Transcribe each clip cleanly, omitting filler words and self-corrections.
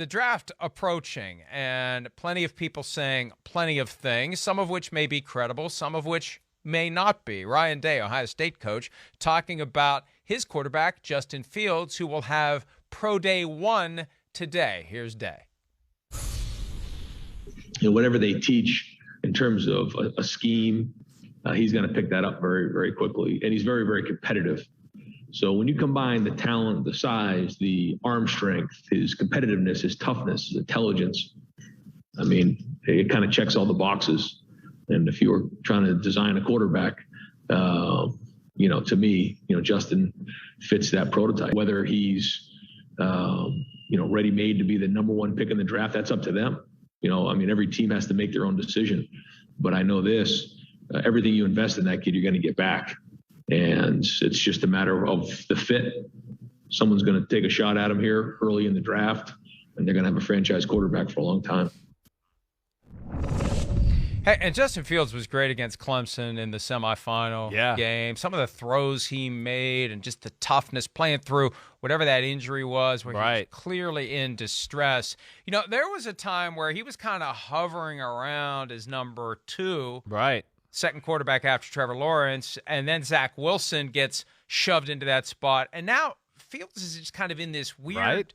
the draft approaching, and plenty of people saying plenty of things, some of which may be credible, some of which may not be. Ryan Day, Ohio State coach, talking about his quarterback, Justin Fields, who will have Pro Day 1 today. Here's Day. Whatever they teach in terms of a scheme, he's going to pick that up very, very quickly. And he's very, very competitive. So when you combine the talent, the size, the arm strength, his competitiveness, his toughness, his intelligence, I mean, it kind of checks all the boxes. And if you were trying to design a quarterback, to me, Justin fits that prototype. Whether he's, ready-made to be the number one pick in the draft, that's up to them. Every team has to make their own decision. But I know this, everything you invest in that kid, you're going to get back. And it's just a matter of the fit. Someone's going to take a shot at him here early in the draft, and they're going to have a franchise quarterback for a long time. Hey, and Justin Fields was great against Clemson in the semifinal game. Some of the throws he made and just the toughness playing through whatever that injury was, where he was clearly in distress. There was a time where he was kind of hovering around as number 2. Right. Second quarterback after Trevor Lawrence, and then Zach Wilson gets shoved into that spot. And now Fields is just kind of in this weird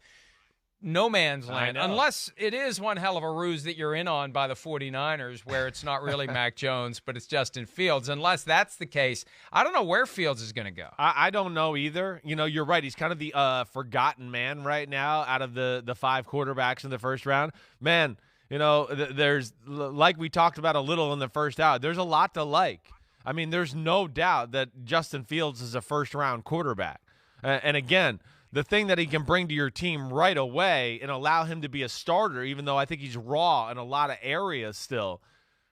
no man's land, unless it is one hell of a ruse that you're in on by the 49ers where it's not really Mac Jones, but it's Justin Fields. Unless that's the case, I don't know where Fields is going to go. I don't know either. You're right. He's kind of the forgotten man right now out of the 5 quarterbacks in the first round. Man, there's, like we talked about a little in the first hour, there's a lot to like. I mean, there's no doubt that Justin Fields is a first-round quarterback. And again, the thing that he can bring to your team right away and allow him to be a starter, even though I think he's raw in a lot of areas still.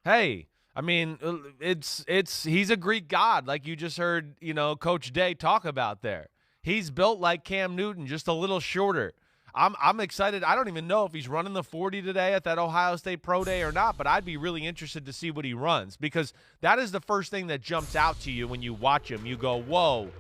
Hey, I mean, he's a Greek god, like you just heard, Coach Day talk about there. He's built like Cam Newton, just a little shorter. I'm excited. I don't even know if he's running the 40 today at that Ohio State Pro Day or not, but I'd be really interested to see what he runs, because that is the first thing that jumps out to you when you watch him. You go, whoa,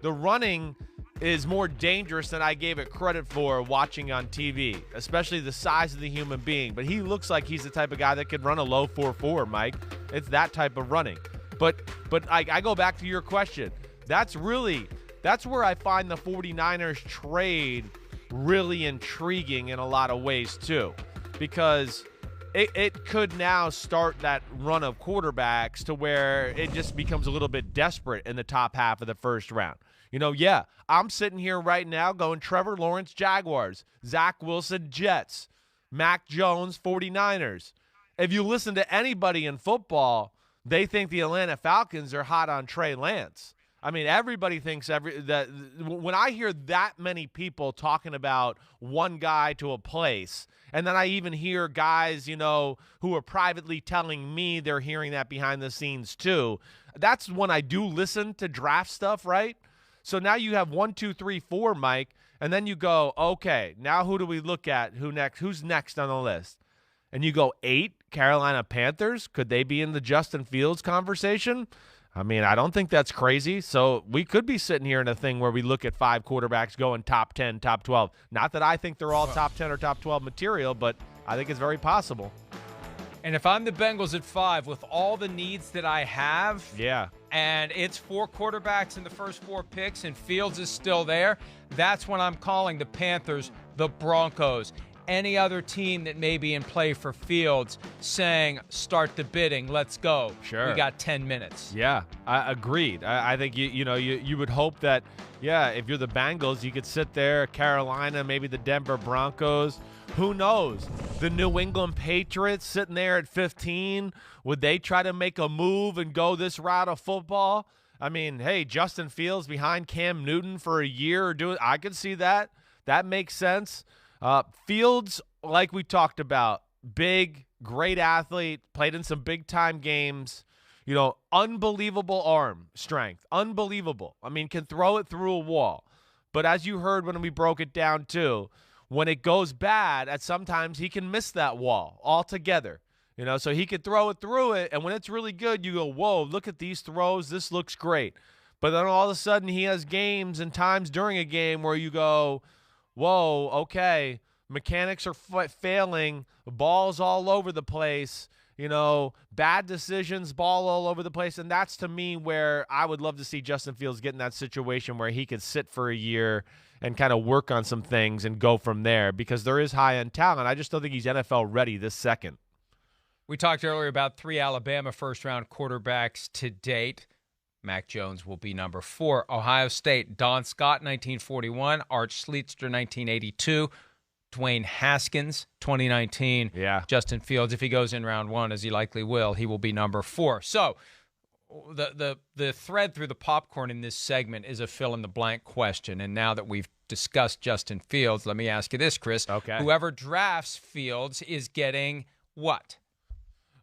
the running is more dangerous than I gave it credit for watching on TV, especially the size of the human being. But he looks like he's the type of guy that could run a low 4.4, Mike. It's that type of running. But I go back to your question. That's where I find the 49ers trade really intriguing in a lot of ways too, because it could now start that run of quarterbacks to where it just becomes a little bit desperate in the top half of the first round. I'm sitting here right now going Trevor Lawrence, Jaguars, Zach Wilson, Jets, Mac Jones, 49ers. If you listen to anybody in football, they think the Atlanta Falcons are hot on Trey Lance. I mean, everybody thinks that when I hear that many people talking about one guy to a place, and then I even hear guys, who are privately telling me they're hearing that behind the scenes too, that's when I do listen to draft stuff, right? So now you have 1, 2, 3, 4, Mike, and then you go, okay, now who do we look at? Who's next on the list? And you go 8, Carolina Panthers. Could they be in the Justin Fields conversation? I mean, I don't think that's crazy. So we could be sitting here in a thing where we look at 5 quarterbacks going top 10, top 12. Not that I think they're all top 10 or top 12 material, but I think it's very possible. And if I'm the Bengals at 5 with all the needs that I have, and it's 4 quarterbacks in the first 4 picks and Fields is still there, that's when I'm calling the Panthers, the Broncos, any other team that may be in play for Fields, saying, start the bidding, let's go. Sure. We got 10 minutes. Yeah, I agreed. I think you would hope that, if you're the Bengals, you could sit there, Carolina, maybe the Denver Broncos. Who knows? The New England Patriots sitting there at 15, would they try to make a move and go this route of football? I mean, hey, Justin Fields behind Cam Newton for a year, I could see that. That makes sense. Fields, like we talked about, big, great athlete, played in some big-time games, unbelievable arm strength, unbelievable. I mean, can throw it through a wall. But as you heard when we broke it down too, when it goes bad, sometimes he can miss that wall altogether. So he could throw it through it, and when it's really good, you go, whoa, look at these throws, this looks great. But then all of a sudden he has games and times during a game where you go, whoa, okay, Mechanics are failing. Balls all over the place. Bad decisions, ball all over the place. And that's, to me, where I would love to see Justin Fields get in that situation where he could sit for a year and kind of work on some things and go from there, because there is high-end talent. I just don't think he's NFL ready this second. We talked earlier about 3 Alabama first-round quarterbacks to date. Mac Jones will be number 4. Ohio State, Don Scott, 1941. Art Schlichter, 1982. Dwayne Haskins, 2019. Yeah. Justin Fields, if he goes in round 1, as he likely will, he will be number 4. So the thread through the popcorn in this segment is a fill-in-the-blank question. And now that we've discussed Justin Fields, let me ask you this, Chris. Okay. Whoever drafts Fields is getting what?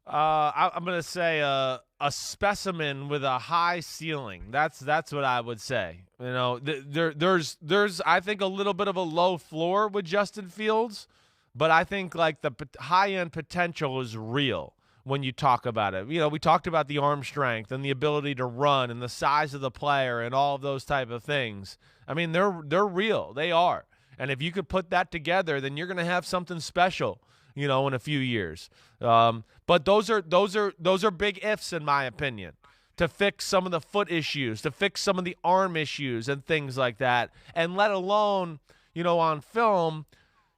I'm going to say a specimen with a high ceiling. That's what I would say. There's I think a little bit of a low floor with Justin Fields, but I think like the high-end potential is real when you talk about it. We talked about the arm strength and the ability to run and the size of the player and all of those type of things. I mean, they're real. They are. And if you could put that together, then you're going to have something special, in a few years. But those are big ifs, in my opinion, to fix some of the foot issues, to fix some of the arm issues and things like that. And let alone, on film,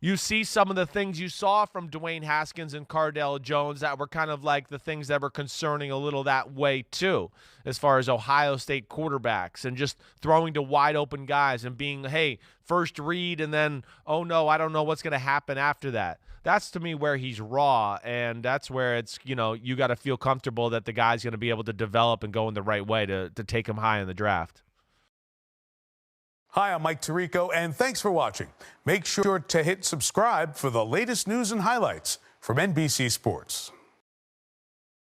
you see some of the things you saw from Dwayne Haskins and Cardale Jones that were kind of like the things that were concerning a little that way too, as far as Ohio State quarterbacks and just throwing to wide open guys and being, hey, first read, and then, oh no, I don't know what's going to happen after that. That's, to me, where he's raw, and that's where it's, you got to feel comfortable that the guy's going to be able to develop and go in the right way to take him high in the draft. Hi, I'm Mike Tirico, and thanks for watching. Make sure to hit subscribe for the latest news and highlights from NBC Sports.